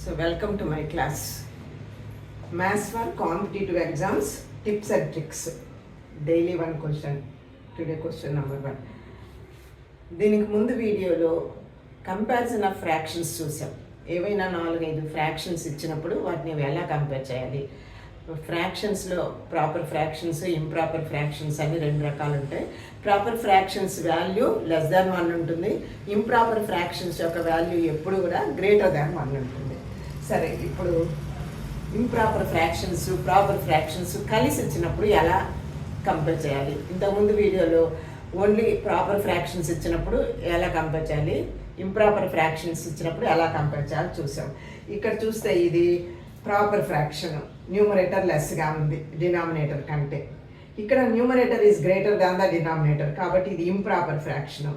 So welcome to my class. Maths for competitive exams, tips and tricks. Daily one question. Today question number 1. దీనికి ముందు వీడియోలో comparison of fractions చూసాం. ఏవైనా 4-5 fractions ఇచ్చినప్పుడు వాటిని ఎలా కంపేర్ చేయాలి. ఫ్రాక్షన్స్లో ప్రాపర్ ఫ్రాక్షన్స్, ఇంప్రాపర్ ఫ్రాక్షన్స్ అని 2 రకాలు ఉంటాయి. Proper fractions value less than 1 ఉంటుంది. ఇంప్రాపర్ ఫ్రాక్షన్స్ యొక్క వాల్యూ ఎప్పుడు కూడా గ్రేటర్ దాన్ 1 ఉంటుంది. సరే, ఇప్పుడు ఇంప్రాపర్ ఫ్రాక్షన్స్, ప్రాపర్ ఫ్రాక్షన్స్ కలిసి వచ్చినప్పుడు ఎలా కంపేర్ చేయాలి. ఇంతకుముందు వీడియోలో ఓన్లీ ప్రాపర్ ఫ్రాక్షన్స్ ఇచ్చినప్పుడు ఎలా కంపేర్ చేయాలి, ఇంప్రాపర్ ఫ్రాక్షన్స్ ఇచ్చినప్పుడు ఎలా కంపేర్ చేయాలి చూసాం. ఇక్కడ చూస్తే ఇది ప్రాపర్ ఫ్రాక్షన్, న్యూమరేటర్ లెస్గా ఉంది డినామినేటర్ కంటే. ఇక్కడ numerator is greater than the denominator, కాబట్టి ఇది ఇంప్రాపర్ ఫ్రాక్షన్.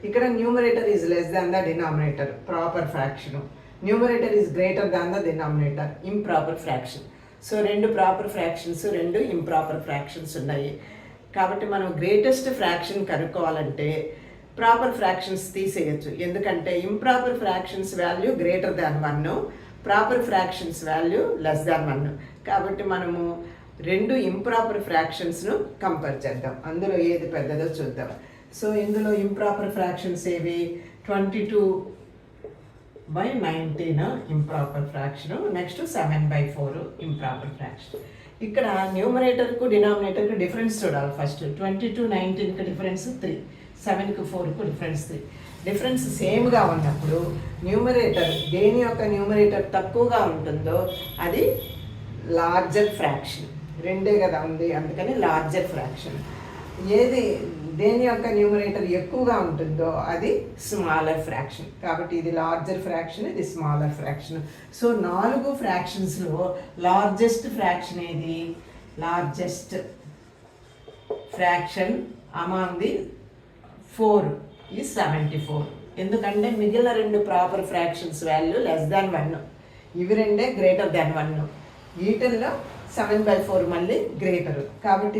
ఇక్కడ numerator is less than the denominator, proper fraction. Numerator is greater than the denominator, improper fraction. So 2 proper fractions, 2 improper fractions ఉన్నాయి. కాబట్టి మనం greatest fraction కనుక్కోవాలంటే proper fractions తీసేయచ్చు. ఎందుకంటే improper fractions value greater than 1, proper fractions value less than 1. కాబట్టి మనము 2 improper ఫ్రాక్షన్స్ను compare చేద్దాం. అందులో ఏది పెద్దదో చూద్దాం. సో ఇందులో ఇంప్రాపర్ ఫ్రాక్షన్స్ ఏవి, 22/19 improper fraction, next 7/4 improper fraction. ఇక్కడ న్యూమరేటర్కు డినామినేటర్కు డిఫరెన్స్ చూడాలి. ఫస్ట్ 22-19కి డిఫరెన్స్ 3, 7కి 4కు డిఫరెన్స్ 3. డిఫరెన్స్ సేమ్గా ఉన్నప్పుడు న్యూమరేటర్ దేని యొక్క న్యూమరేటర్ తక్కువగా ఉంటుందో అది లార్జర్ ఫ్రాక్షన్. 2 కదా ఉంది, అందుకని లార్జర్ ఫ్రాక్షన్. ఏది దేని యొక్క న్యూమరేటర్ ఎక్కువగా ఉంటుందో అది స్మాలర్ ఫ్రాక్షన్. కాబట్టి ఇది లార్జర్ ఫ్రాక్షన్, ఇది స్మాలర్ ఫ్రాక్షన్. సో 4 ఫ్రాక్షన్స్లో లార్జెస్ట్ ఫ్రాక్షన్ ఏది, largest fraction among the 4 is 74. ఎందుకంటే మిగిలిన 2 proper fractions value less than 1, ఇవి 2 గ్రేటర్ దాన్ 1. వీటిల్లో 7/4 మళ్ళీ గ్రేటర్. కాబట్టి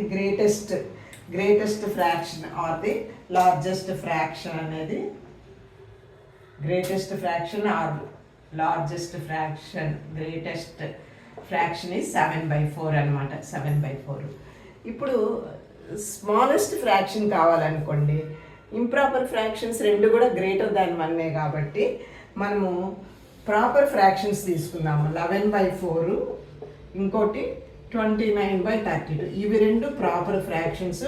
greatest fraction or the largest fraction అనేది greatest fraction or largest fraction, greatest fraction is 7/4 అనమాట. 7/4. ఇప్పుడు స్మాలెస్ట్ ఫ్రాక్షన్ కావాలనుకోండి, ఇంప్రాపర్ ఫ్రాక్షన్స్ 2 కూడా గ్రేటర్ దాన్ 1 కాబట్టి మనము ప్రాపర్ ఫ్రాక్షన్స్ తీసుకుందాము. 11/4, ఇంకోటి 29/32. ఇవి 2 ప్రాపర్ ఫ్రాక్షన్స్.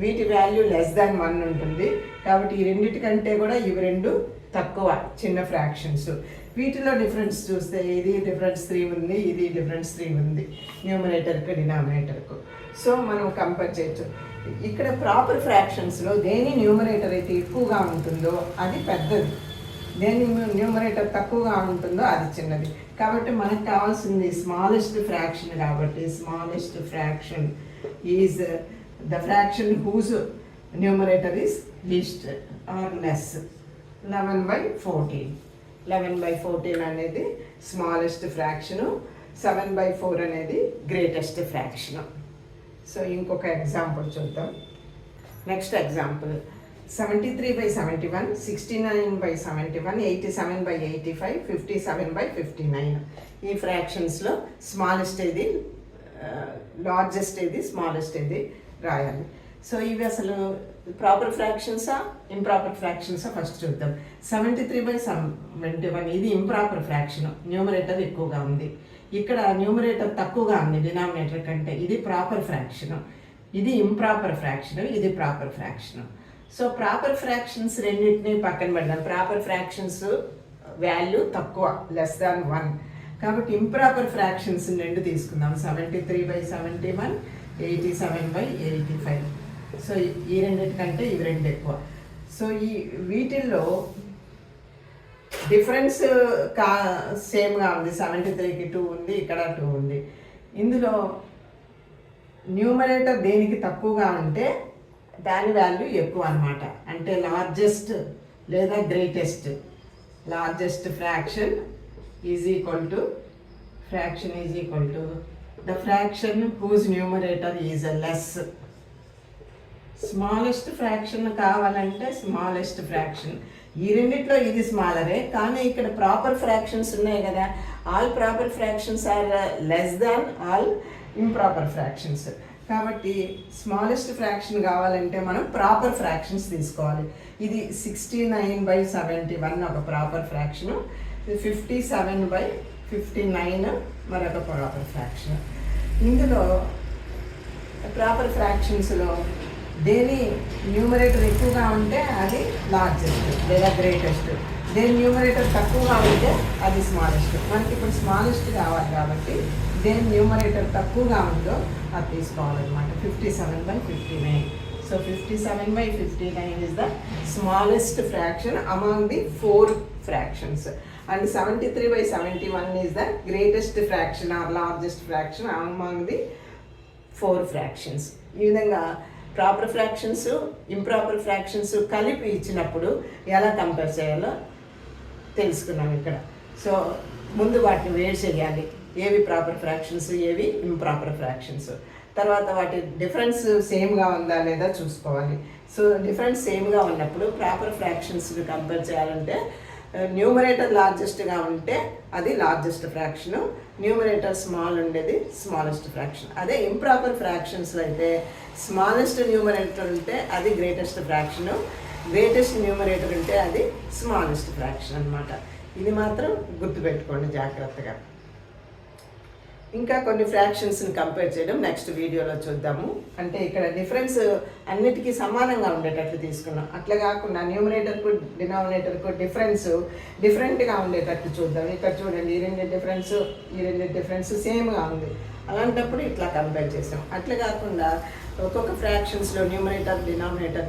వీటి వాల్యూ లెస్ దాన్ 1 ఉంటుంది. కాబట్టి ఈ రెండింటికంటే కూడా ఇవి 2 తక్కువ, చిన్న ఫ్రాక్షన్స్. వీటిలో డిఫరెన్స్ చూస్తే ఇది డిఫరెన్స్ 3 ఉంది, ఇది డిఫరెన్స్ 3 ఉంది న్యూమరేటర్కు డినామినేటర్కు. సో మనం కంపేర్ చేయొచ్చు. ఇక్కడ ప్రాపర్ ఫ్రాక్షన్స్లో దేని న్యూమరేటర్ అయితే ఎక్కువగా ఉంటుందో అది పెద్దది, దేని న్యూమరేటర్ తక్కువగా ఉంటుందో అది చిన్నది. కాబట్టి మనకు కావాల్సింది స్మాలెస్ట్ ఫ్రాక్షన్. కాబట్టి smallest fraction is the fraction whose numerator is least or less. 11/14. 11/14 అనేది స్మాలెస్ట్ ఫ్రాక్షను, 7/4 అనేది గ్రేటెస్ట్ ఫ్రాక్షను. సో ఇంకొక ఎగ్జాంపుల్ చూద్దాం. Next example 73/71, 69/71, 87/85, 57/59. ఈ ఫ్రాక్షన్స్లో స్మాలెస్ట్ ఏది, లార్జెస్ట్ ఏది, స్మాలెస్ట్ ఏది రాయాలి. సో ఇవి అసలు ప్రాపర్ ఫ్రాక్షన్సా, ఇంప్రాపర్ ఫ్రాక్షన్సా ఫస్ట్ చూద్దాం. 73/71 ఇది ఇంప్రాపర్ ఫ్రాక్షన్, న్యూమరేటర్ ఎక్కువగా ఉంది. ఇక్కడ న్యూమరేటర్ తక్కువగా ఉంది డినామినేటర్ కంటే, ఇది ప్రాపర్ ఫ్రాక్షన్. ఇది ఇంప్రాపర్ ఫ్రాక్షన్, ఇది proper fraction. So proper fractions రెండింటినీ పక్కన పెడదాం. ప్రాపర్ ఫ్రాక్షన్స్ వాల్యూ తక్కువ, లెస్ దాన్ 1. కాబట్టి ఇంప్రాపర్ ఫ్రాక్షన్స్ 2 తీసుకుందాం. 73/71, 87/85. సో ఈ రెండింటికంటే ఇవి 2 ఎక్కువ. సో ఈ వీటిల్లో డిఫరెన్స్ సేమ్గా ఉంది. 73కి 2 ఉంది, ఇక్కడ 2 ఉంది. ఇందులో న్యూమరేటర్ దేనికి తక్కువగా ఉంటే దాని వాల్యూ ఎక్కువ అనమాట. అంటే లార్జెస్ట్ లేదా greatest. Largest fraction is equal to the fraction whose numerator is less. Smallest fraction కావాలంటే స్మాలెస్ట్ ఫ్రాక్షన్ ఈ రెండిట్లో ఇది స్మాలరే, కానీ ఇక్కడ ప్రాపర్ ఫ్రాక్షన్స్ ఉన్నాయి కదా, all proper fractions are less than all improper fractions. కాబట్టి స్మాలెస్ట్ ఫ్రాక్షన్ కావాలంటే మనం ప్రాపర్ ఫ్రాక్షన్స్ తీసుకోవాలి. ఇది 69/71 ఒక ప్రాపర్ ఫ్రాక్షను, 57/59 మరొక ప్రాపర్ ఫ్రాక్షన్. ఇందులో ప్రాపర్ ఫ్రాక్షన్స్లో దేని న్యూమరేటర్ ఎక్కువగా ఉంటే అది లార్జెస్ట్ లేదా గ్రేటెస్ట్, దేని న్యూమరేటర్ తక్కువగా ఉంటే అది స్మాలెస్ట్. మనకి ఇప్పుడు స్మాలెస్ట్ కావాలి కాబట్టి దేని న్యూమరేటర్ తక్కువగా ఉందో అది తీసుకోవాలన్నమాట. 57/59. So 57/59 is the smallest fraction among the 4 fractions, and 73/71 is the greatest fraction or largest fraction among the 4 fractions. ఈ విధంగా ప్రాపర్ ఫ్రాక్షన్స్ ఇంప్రాపర్ ఫ్రాక్షన్స్ కలిపి ఇచ్చినప్పుడు ఎలా కంపేర్ చేయాలో తెలుసుకున్నాం ఇక్కడ. సో ముందు వాటిని వేడి చేయాలి, ఏవి ప్రాపర్ ఫ్రాక్షన్స్ ఏవి ఇంప్రాపర్ ఫ్రాక్షన్స్. తర్వాత వాటి డిఫరెన్స్ సేమ్గా ఉందా లేదా చూసుకోవాలి. సో డిఫరెన్స్ సేమ్గా ఉన్నప్పుడు ప్రాపర్ ఫ్రాక్షన్స్ని కంపేర్ చేయాలంటే న్యూమరేటర్ లార్జెస్ట్గా ఉంటే అది లార్జెస్ట్ ఫ్రాక్షను, న్యూమరేటర్ స్మాల్ ఉండేది స్మాలెస్ట్ ఫ్రాక్షన్. అదే ఇంప్రాపర్ ఫ్రాక్షన్స్లో అయితే స్మాలెస్ట్ న్యూమరేటర్ ఉంటే అది గ్రేటెస్ట్ ఫ్రాక్షను, గ్రేటెస్ట్ న్యూమరేటర్ ఉంటే అది స్మాలెస్ట్ ఫ్రాక్షన్ అనమాట. ఇది మాత్రం గుర్తుపెట్టుకోండి జాగ్రత్తగా. ఇంకా కొన్ని ఫ్రాక్షన్స్ని కంపేర్ చేయడం నెక్స్ట్ వీడియోలో చూద్దాము. అంటే ఇక్కడ డిఫరెన్స్ అన్నిటికీ సమానంగా ఉండేటట్లు తీసుకున్నాం, అట్లా కాకుండా న్యూమరేటర్కు డినామినేటర్కు డిఫరెంట్గా ఉండేటట్లు చూద్దాం. ఇక్కడ చూడండి, ఈ రెండు డిఫరెన్స్ సేమ్గా ఉంది, అలాంటప్పుడు ఇట్లా కంపేర్ చేసాం. అట్లా కాకుండా ఒక్కొక్క ఫ్రాక్షన్స్లో న్యూమరేటర్ డినామినేటర్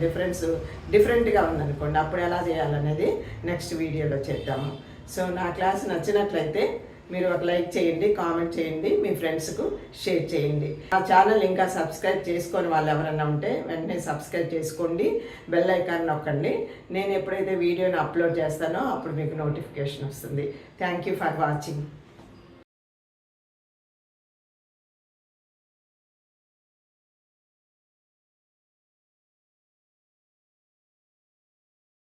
డిఫరెంట్గా ఉందనుకోండి, అప్పుడు ఎలా చేయాలనేది నెక్స్ట్ వీడియోలో చేద్దాము. సో నా క్లాస్ నచ్చినట్లయితే మీరు ఒక లైక్ చేయండి, కామెంట్ చేయండి, మీ ఫ్రెండ్స్కు షేర్ చేయండి. ఆ ఛానల్ ఇంకా సబ్స్క్రైబ్ చేసుకొని వాళ్ళు ఎవరైనా ఉంటే వెంటనే సబ్స్క్రైబ్ చేసుకోండి, బెల్ ఐకాన్ నొక్కండి. నేను ఎప్పుడైతే వీడియోని అప్లోడ్ చేస్తానో అప్పుడు మీకు నోటిఫికేషన్ వస్తుంది. Thank you for watching.